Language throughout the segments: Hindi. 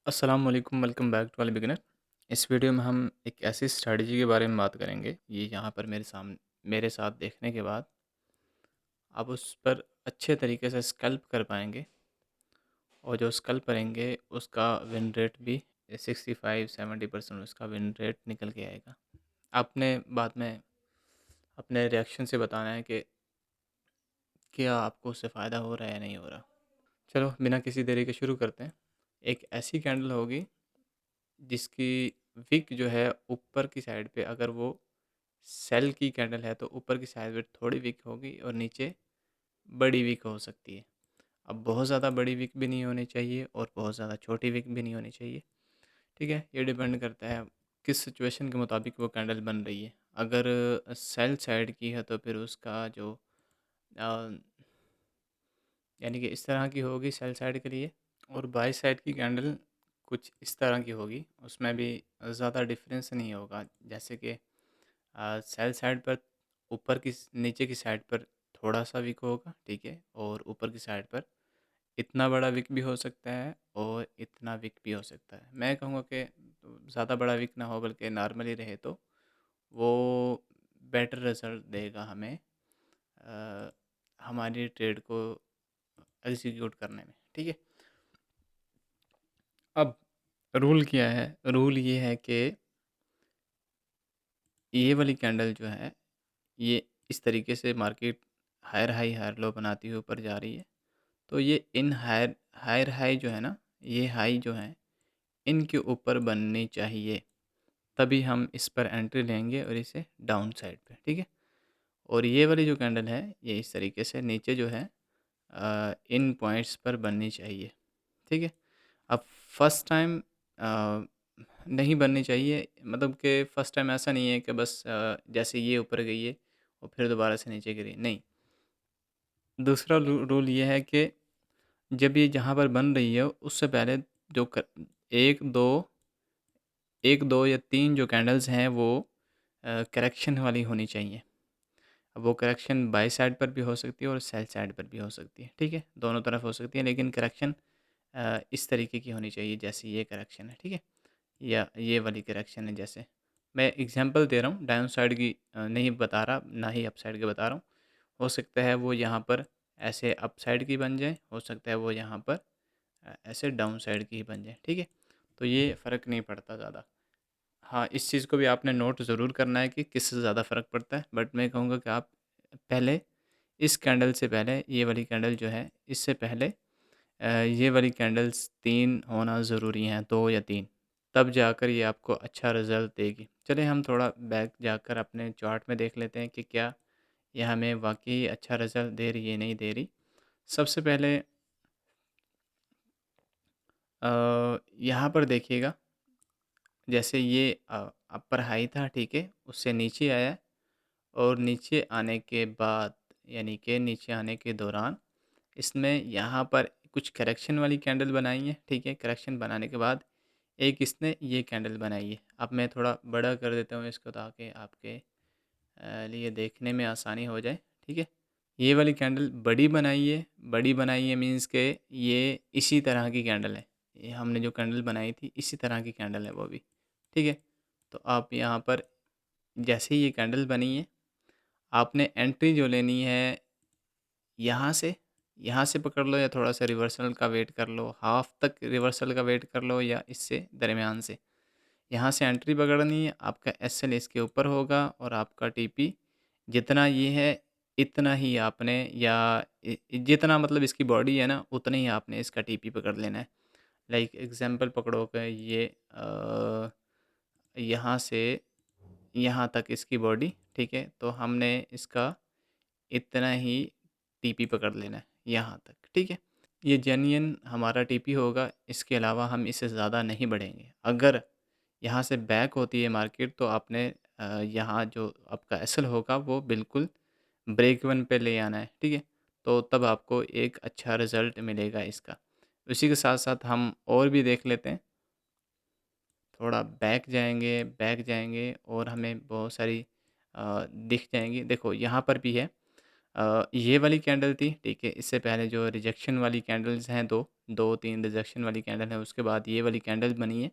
अस्सलाम वालेकुम, welcome back to all beginner. इस वीडियो में हम एक ऐसी स्ट्रैटेजी के बारे में बात करेंगे, ये यहाँ पर मेरे साथ देखने के बाद आप उस पर अच्छे तरीके से स्कैल्प कर पाएंगे और जो स्कैल्प करेंगे उसका विन रेट भी 65-70% उसका विन रेट निकल के आएगा। आपने बाद में अपने रिएक्शन से बताना है कि क्या आपको उससे फ़ायदा हो रहा है या नहीं हो रहा। चलो बिना किसी देरी के शुरू करते हैं। एक ऐसी कैंडल होगी जिसकी विक जो है ऊपर की साइड पे, अगर वो सेल की कैंडल है तो ऊपर की साइड पे थोड़ी विक होगी और नीचे बड़ी विक हो सकती है। अब बहुत ज़्यादा बड़ी विक भी नहीं होनी चाहिए और बहुत ज़्यादा छोटी विक भी नहीं होनी चाहिए। ठीक है, ये डिपेंड करता है किस सिचुएशन के मुताबिक वो कैंडल बन रही है। अगर सेल साइड की है तो फिर उसका जो अ, यानी कि इस तरह की होगी सेल साइड के लिए, और बाई साइड की कैंडल कुछ इस तरह की होगी, उसमें भी ज़्यादा डिफरेंस नहीं होगा। जैसे कि सेल साइड पर नीचे की साइड पर थोड़ा सा विक होगा, ठीक है, और ऊपर की साइड पर इतना बड़ा विक भी हो सकता है और इतना विक भी हो सकता है। मैं कहूँगा कि ज़्यादा बड़ा विक ना हो बल्कि नॉर्मली रहे तो वो बेटर रिजल्ट देगा हमें अ, हमारी ट्रेड को एग्जीक्यूट करने में। ठीक है, अब रूल क्या है? रूल ये है कि ये वाली कैंडल जो है, ये इस तरीके से market higher high higher low बनाती हुई ऊपर जा रही है, तो ये इन हायर हायर हाई जो है ना, ये हाई जो है इनके ऊपर बननी चाहिए, तभी हम इस पर एंट्री लेंगे और इसे डाउन साइड पे। ठीक है, और ये वाली जो कैंडल है ये इस तरीके से नीचे जो है इन पॉइंट्स पर बननी चाहिए। ठीक है, अब फर्स्ट टाइम नहीं बननी चाहिए, मतलब कि फर्स्ट टाइम ऐसा नहीं है कि बस जैसे ये ऊपर गई है और फिर दोबारा से नीचे गिरी, नहीं। दूसरा रूल ये है कि जब ये जहाँ पर बन रही है उससे पहले जो एक दो एक दो या तीन जो कैंडल्स हैं वो करेक्शन वाली होनी चाहिए। अब वो करेक्शन बाई साइड पर भी हो सकती है और सेल साइड पर भी हो सकती है। ठीक है, दोनों तरफ हो सकती है, लेकिन करेक्शन इस तरीके की होनी चाहिए जैसे ये करेक्शन है। ठीक है, या ये वाली करेक्शन है। जैसे मैं एग्जांपल दे रहा हूँ, डाउन साइड की नहीं बता रहा, ना ही अप साइड की बता रहा हूँ। हो सकता है वो यहाँ पर ऐसे अप साइड की बन जाए, हो सकता है वो यहाँ पर ऐसे डाउन साइड की ही बन जाए। ठीक है, तो ये फ़र्क नहीं पड़ता ज़्यादा। हाँ, इस चीज़ को भी आपने नोट ज़रूर करना है कि किससे ज़्यादा फ़र्क पड़ता है, बट मैं कहूँगा कि आप पहले इस कैंडल से पहले ये वाली कैंडल जो है, इससे पहले ये वाली कैंडल्स 3 होना ज़रूरी हैं, 2 या 3, तब जाकर ये आपको अच्छा रिज़ल्ट देगी। चलिए हम थोड़ा बैक जाकर अपने चार्ट में देख लेते हैं कि क्या ये हमें वाक़ई अच्छा रिज़ल्ट दे रही है, नहीं दे रही। सबसे पहले यहाँ पर देखिएगा, जैसे ये अपर हाई था, ठीक है, उससे नीचे आया और नीचे आने के बाद, यानी कि नीचे आने के दौरान इसमें यहाँ पर कुछ करेक्शन वाली कैंडल बनाई है। ठीक है, करेक्शन बनाने के बाद एक इसने ये कैंडल बनाई है। अब मैं थोड़ा बड़ा कर देता हूँ इसको ताकि आपके लिए देखने में आसानी हो जाए। ठीक है, ये वाली कैंडल बड़ी बनाई है मीन्स के ये इसी तरह की कैंडल है। ये हमने जो कैंडल बनाई थी इसी तरह की कैंडल है वो भी। ठीक है, तो आप यहाँ पर जैसे ही ये कैंडल बनी है, आपने एंट्री जो लेनी है यहाँ से यहाँ से पकड़ लो या थोड़ा सा रिवर्सल का वेट कर लो, हाफ तक रिवर्सल का वेट कर लो या इससे दरमियान से। यहाँ से एंट्री पकड़नी है, आपका एसएल इसके ऊपर होगा और आपका टीपी जितना ये है इतना ही आपने, या जितना मतलब इसकी बॉडी है ना उतना ही आपने इसका टीपी पकड़ लेना है। लाइक एग्जांपल पकड़ो कि ये यहाँ से यहाँ तक इसकी बॉडी, ठीक है, तो हमने इसका इतना ही टीपी पकड़ लेना है यहाँ तक। ठीक है, ये जेन्युइन हमारा टीपी होगा, इसके अलावा हम इससे ज़्यादा नहीं बढ़ेंगे। अगर यहाँ से बैक होती है मार्केट तो आपने यहाँ जो आपका एसएल होगा वो बिल्कुल ब्रेक इवन पे ले आना है। ठीक है, तो तब आपको एक अच्छा रिज़ल्ट मिलेगा इसका। उसी के साथ साथ हम और भी देख लेते हैं। थोड़ा बैक जाएंगे और हमें बहुत सारी दिख जाएंगी। देखो यहाँ पर भी है ये वाली कैंडल थी, ठीक है? इससे पहले जो रिजेक्शन वाली कैंडल्स हैं 2-3 रिजेक्शन वाली कैंडल है, उसके बाद ये वाली कैंडल बनी है।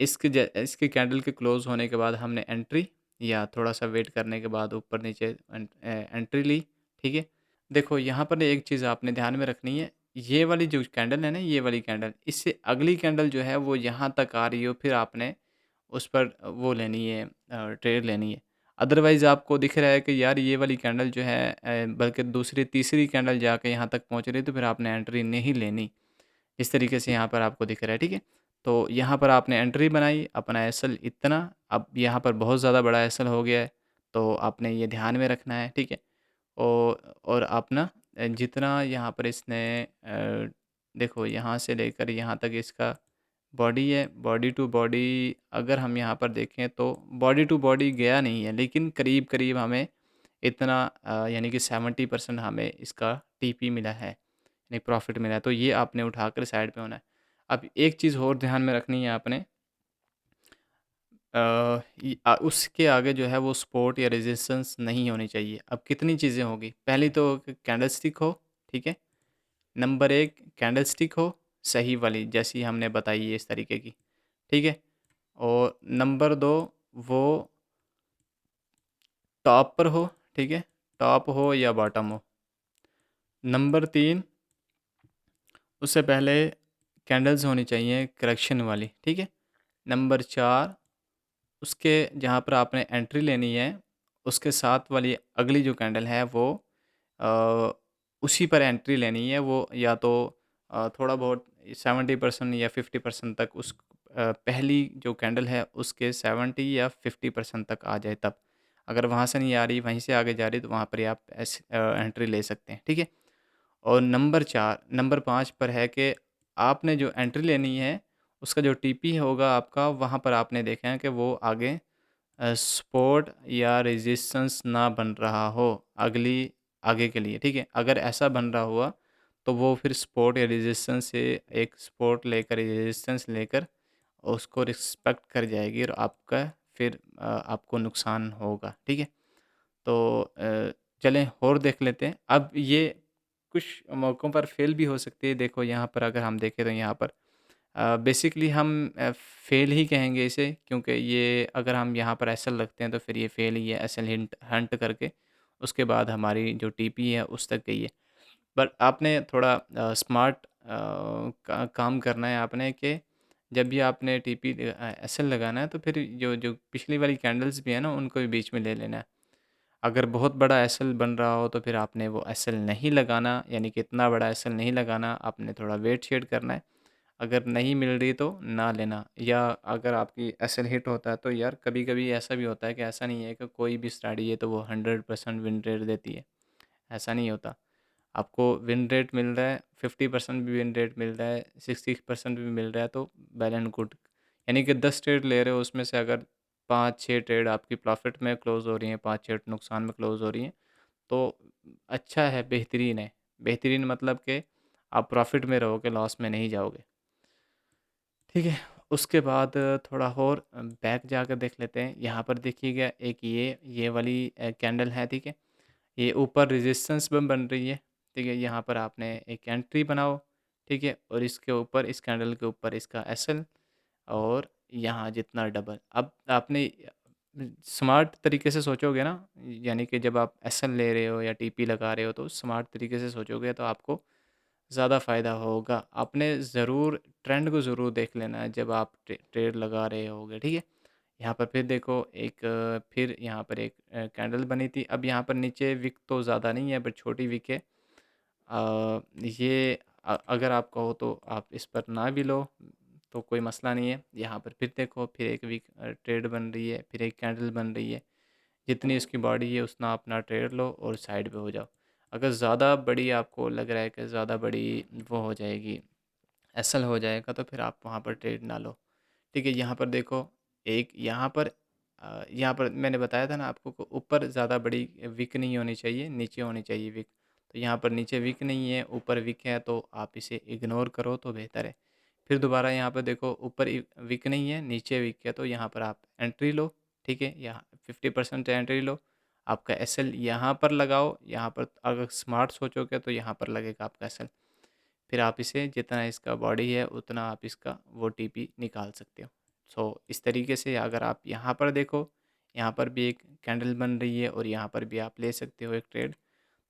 इसके कैंडल के क्लोज़ होने के बाद हमने एंट्री या थोड़ा-सा वेट करने के बाद ऊपर-नीचे एंट्री ली, ठीक है? देखो यहाँ पर एक चीज़ आपने ध्यान में रखनी है, ये वाली जो कैंडल है ना, ये वाली कैंडल, इससे अगली कैंडल जो है वो यहाँ तक आ रही हो, फिर आपने उस पर वो लेनी है, ट्रेड लेनी है। अदरवाइज़ आपको दिख रहा है कि यार ये वाली कैंडल जो है बल्कि दूसरी तीसरी कैंडल जाके यहाँ तक पहुँच रही है, तो फिर आपने एंट्री नहीं लेनी। इस तरीके से यहाँ पर आपको दिख रहा है, ठीक है? तो यहाँ पर आपने एंट्री बनाई, अपना एसएल इतना, अब यहाँ पर बहुत ज़्यादा बड़ा एसएल हो गया है, तो आपने ये ध्यान में रखना है, ठीक है? और आप ना जितना यहाँ पर इसने देखो यहाँ से लेकर यहाँ तक इसका बॉडी है, बॉडी टू बॉडी अगर हम यहाँ पर देखें तो बॉडी टू बॉडी गया नहीं है, लेकिन करीब-करीब हमें इतना यानी कि 70% हमें इसका टीपी मिला है, यानी प्रॉफ़िट मिला है, तो ये आपने उठाकर साइड पे होना है। अब एक चीज़ और ध्यान में रखनी है आपने, उसके आगे जो है वो सपोर्ट या रेजिस्टेंस नहीं होनी चाहिए। अब कितनी चीज़ें होगी, पहली तो कैंडलस्टिक हो, ठीक है? नंबर 1 कैंडलस्टिक हो, सही वाली जैसी हमने बताई है इस तरीके की, ठीक है? और नंबर 2 वो टॉप पर हो, ठीक है? टॉप हो या बॉटम हो। नंबर 3 उससे पहले कैंडल्स होनी चाहिए करेक्शन वाली, ठीक है? नंबर 4 उसके जहाँ पर आपने एंट्री लेनी है, उसके साथ वाली अगली जो कैंडल है वो अ, उसी पर एंट्री लेनी है, वो या तो थोड़ा बहुत 70% या 50% तक पहली जो कैंडल है उसके 70 या 50% तक आ जाए तब। अगर वहाँ से नहीं आ रही, वहीं से आगे जा रही, तो वहाँ पर ही आप एंट्री ले सकते हैं, ठीक है? और नंबर 5 पर है कि आपने जो एंट्री लेनी है, उसका जो टीपी होगा आपका, वहाँ पर आपने देखना है कि वो आगे सपोर्ट या रेजिस्टेंस ना बन रहा हो आगे के लिए, ठीक है? अगर ऐसा बन रहा हुआ, तो वो फिर सपोर्ट या रेजिस्टेंस से एक सपोर्ट लेकर रेजिस्टेंस लेकर उसको रिस्पेक्ट कर जाएगी और आपका फिर आपको नुकसान होगा, ठीक है? तो चलें और देख लेते हैं। अब ये कुछ मौकों पर फ़ेल भी हो सकती है। देखो यहाँ पर अगर हम देखें तो यहाँ पर बेसिकली हम फ़ेल ही कहेंगे इसे, क्योंकि ये अगर हम यहाँ पर एसएल रखते हैं तो फिर ये फ़ेल ही है, एसएल हिंट हंट करके उसके बाद हमारी जो टीपी है उस तक गई है। बट आपने थोड़ा स्मार्ट काम करना है आपने कि जब भी आपने टीपी एसएल लगाना है तो फिर जो जो पिछली वाली कैंडल्स भी है ना उनको भी बीच में ले लेना है। अगर बहुत बड़ा एसएल बन रहा हो तो फिर आपने वो एसएल नहीं लगाना, यानी कि इतना बड़ा एसएल नहीं लगाना, आपने थोड़ा वेट शेड करना है। अगर नहीं मिल रही तो ना लेना, या अगर आपकी एसएल हिट होता है तो यार कभी-कभी ऐसा भी होता है कि ऐसा नहीं है कि कोई भी स्ट्रैटेजी है तो वो 100% विन रेट देती है, ऐसा नहीं होता। आपको विन रेट मिल रहा है, 50% भी विन रेट मिल रहा है, 60% भी मिल रहा है तो वेल एंड गुड। यानी कि 10 ट्रेड ले रहे हो उसमें से अगर 5-6 ट्रेड आपकी प्रॉफ़िट में क्लोज़ हो रही हैं, 5-6 नुकसान में क्लोज़ हो रही हैं, तो अच्छा है, बेहतरीन है। बेहतरीन मतलब कि आप प्रॉफ़िट में रहोगे, लॉस में नहीं जाओगे। ठीक है, उसके बाद थोड़ा और बैक जाकर देख लेते हैं। यहाँ पर देखिएगा एक ये वाली कैंडल है, ठीक है? ये ऊपर रेजिस्टेंस में बन रही है, ठीक है? यहाँ पर आपने एक एंट्री बनाओ, ठीक है? और इसके ऊपर इस कैंडल के ऊपर इसका एसएल और यहाँ जितना डबल। अब आपने स्मार्ट तरीके से सोचोगे ना, यानी कि जब आप एसएल ले रहे हो या टीपी लगा रहे हो तो स्मार्ट तरीके से सोचोगे तो आपको ज़्यादा फ़ायदा होगा। आपने ज़रूर ट्रेंड को ज़रूर देख लेना है जब आप ट्रेड लगा रहे होगे, ठीक है? यहाँ पर फिर देखो फिर यहाँ पर एक कैंडल बनी थी। अब यहाँ पर नीचे विक तो ज़्यादा नहीं है बट छोटी विक है। ये अगर आप कहो तो आप इस पर ना भी लो तो कोई मसला नहीं है। यहाँ पर फिर देखो फिर एक विक ट्रेड बन रही है, फिर एक कैंडल बन रही है। जितनी इसकी बॉडी है उतना अपना ट्रेड लो और साइड पे हो जाओ। अगर ज़्यादा बड़ी आपको लग रहा है कि ज़्यादा बड़ी वो हो जाएगी, एसएल हो जाएगा, तो फिर आप वहाँ पर ट्रेड ना लो। ठीक है, यहाँ पर देखो एक यहाँ पर मैंने बताया था ना आपको को ऊपर ज़्यादा बड़ी विक नहीं होनी चाहिए, नीचे होनी चाहिए विक। तो यहाँ पर नीचे विक नहीं है, ऊपर विक है, तो आप इसे इग्नोर करो तो बेहतर है। फिर दोबारा यहाँ पर देखो ऊपर विक नहीं है, नीचे विक है, तो यहाँ पर आप एंट्री लो, ठीक है? यहाँ 50% एंट्री लो। आपका एसएल यहाँ पर लगाओ, यहाँ पर अगर स्मार्ट सोचोगे तो यहाँ पर लगेगा आपका एसएल। फिर आप इसे जितना इसका बॉडी है उतना आप इसका वो टीपी निकाल सकते हो। सो इस तरीके से अगर आप यहाँ पर देखो, यहाँ पर भी एक कैंडल बन रही है और यहाँ पर भी आप ले सकते हो एक ट्रेड।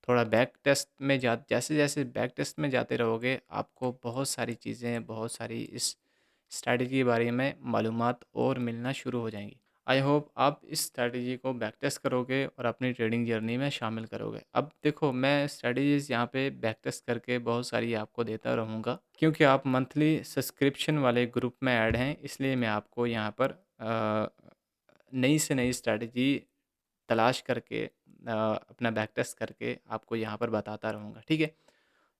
थोड़ा बैक टेस्ट में जा जैसे जैसे बैक टेस्ट में जाते रहोगे आपको बहुत सारी चीज़ें, बहुत सारी इस स्ट्रैटेजी के बारे में मालूमात और मिलना शुरू हो जाएंगी। आई होप आप इस स्ट्रैटेजी को बैक टेस्ट करोगे और अपनी ट्रेडिंग जर्नी में शामिल करोगे। अब देखो मैं स्ट्रैटेजीज़ यहाँ पे बैक टेस्ट करके बहुत सारी आपको देता रहूँगा, क्योंकि आप मंथली सब्सक्रिप्शन वाले ग्रुप में ऐड हैं, इसलिए मैं आपको यहाँ पर नई से नई स्ट्रैटेजी तलाश करके अपना बैक टेस्ट करके आपको यहाँ पर बताता रहूँगा, ठीक है?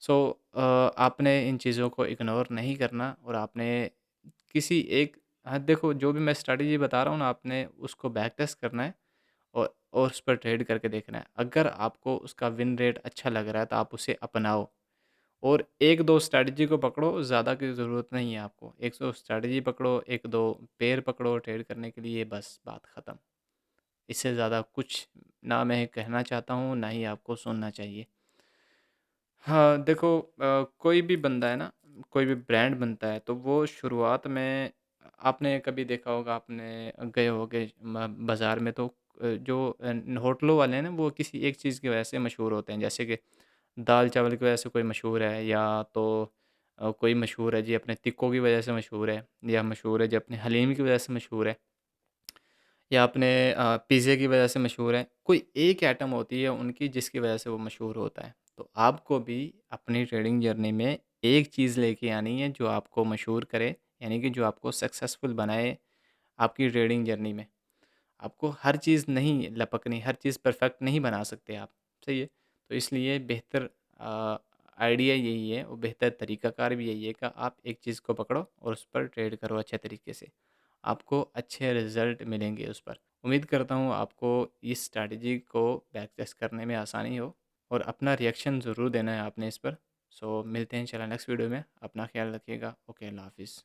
सो आपने इन चीज़ों को इग्नोर नहीं करना और आपने किसी एक, हाँ, देखो जो भी मैं स्ट्रैटेजी बता रहा हूँ ना, आपने उसको बैक टेस्ट करना है और उस पर ट्रेड करके देखना है। अगर आपको उसका विन रेट अच्छा लग रहा है तो आप उसे अपनाओ और 1-2 स्ट्रैटेजी को पकड़ो, ज़्यादा की ज़रूरत नहीं है आपको। 1-2 स्ट्रैटेजी पकड़ो, 1-2 पेयर पकड़ो ट्रेड करने के लिए, बस बात ख़त्म। इससे ज़्यादा कुछ ना मैं कहना चाहता हूँ, ना ही आपको सुनना चाहिए। हाँ, देखो कोई भी बंदा है ना, कोई भी ब्रांड बनता है तो वो शुरुआत में, आपने कभी देखा होगा, आपने गए होगे बाज़ार में तो जो होटलों वाले हैं ना वो किसी एक चीज़ की वजह से मशहूर होते हैं। जैसे कि दाल चावल की वजह से कोई मशहूर है, या तो कोई मशहूर है जी अपने तिक्कों की वजह से मशहूर है, या मशहूर है जी अपने हलीम की वजह से मशहूर है, या अपने पिज़्ज़े की वजह से मशहूर है। कोई एक आइटम होती है उनकी जिसकी वजह से वो मशहूर होता है। तो आपको भी अपनी ट्रेडिंग जर्नी में एक चीज़ लेके आनी है जो आपको मशहूर करे, यानी कि जो आपको सक्सेसफुल बनाए आपकी ट्रेडिंग जर्नी में। आपको हर चीज़ नहीं लपकनी, हर चीज़ परफेक्ट नहीं बना सकते आप, सही है? तो इसलिए बेहतर आइडिया यही है और बेहतर तरीक़ाकार भी यही है कि आप एक चीज़ को पकड़ो और उस पर ट्रेड करो अच्छे तरीके से। आपको अच्छे रिज़ल्ट मिलेंगे उस पर। उम्मीद करता हूँ आपको इस स्ट्रैटेजी को बैक टेस्ट करने में आसानी हो और अपना रिएक्शन ज़रूर देना है आपने इस पर। सो मिलते हैं इंशाल्लाह नेक्स्ट वीडियो में। अपना ख़्याल रखिएगा। ओके, अल्लाह हाफ़िज़।